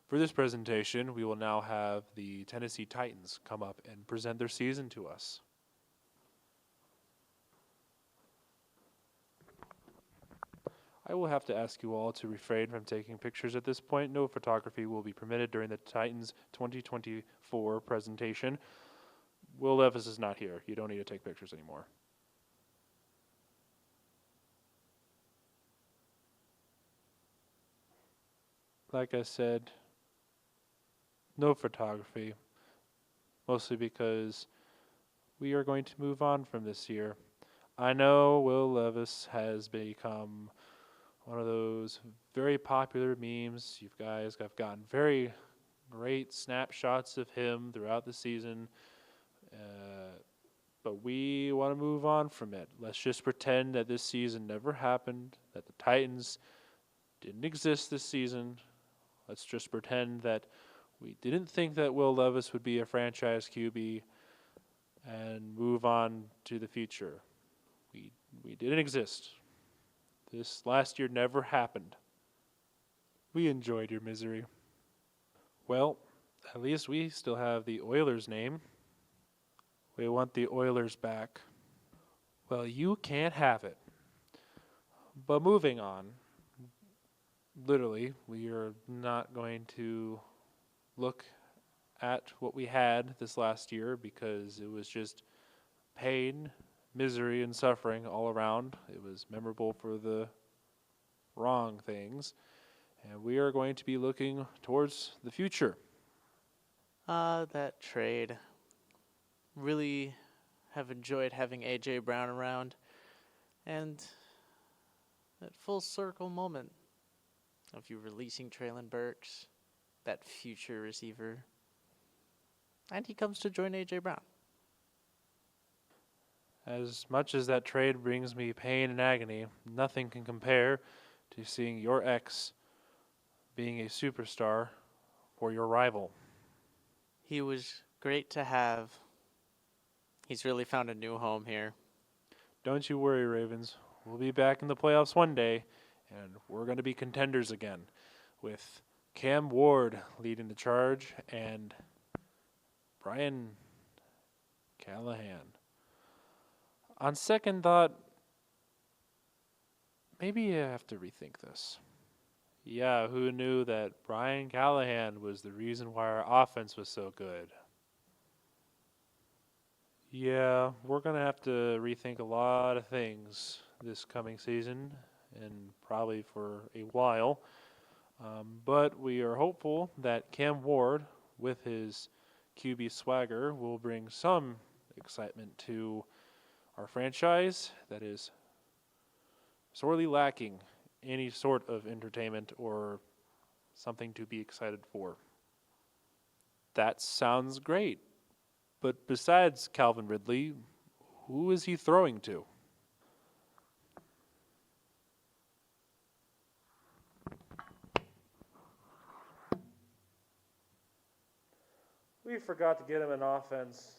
For this presentation, we will now have the Tennessee Titans come up and present their season to us. I will have to ask you all to refrain from taking pictures at this point. No photography will be permitted during the Titans 2024 presentation. Will Levis is not here. You don't need to take pictures anymore. Like I said, no photography, mostly because we are going to move on from this year. I know Will Levis has become one of those very popular memes. You guys have gotten very great snapshots of him throughout the season, but we want to move on from it. Let's just pretend that this season never happened, that the Titans didn't exist this season. Let's just pretend that we didn't think that Will Levis would be a franchise QB and move on to the future. We didn't exist. This last year never happened. We enjoyed your misery. Well, at least we still have the Oilers name. We want the Oilers back. Well, you can't have it. But moving on, literally, we are not going to look at what we had this last year because it was just pain, misery, and suffering all around. It was memorable for the wrong things. And we are going to be looking towards the future. That trade. Really have enjoyed having A.J. Brown around. And that full circle moment of you releasing Traylon Burks, that future receiver. And he comes to join A.J. Brown. As much as that trade brings me pain and agony, nothing can compare to seeing your ex being a superstar for your rival. He was great to have. He's really found a new home here. Don't you worry, Ravens. We'll be back in the playoffs one day, and we're going to be contenders again with Cam Ward leading the charge and Brian Callahan. On second thought, maybe you have to rethink this. Yeah, who knew that Brian Callahan was the reason why our offense was so good? Yeah, we're going to have to rethink a lot of things this coming season and probably for a while. But we are hopeful that Cam Ward, with his QB swagger, will bring some excitement to our franchise that is sorely lacking any sort of entertainment or something to be excited for. That sounds great. But besides Calvin Ridley, who is he throwing to? We forgot to get him an offense.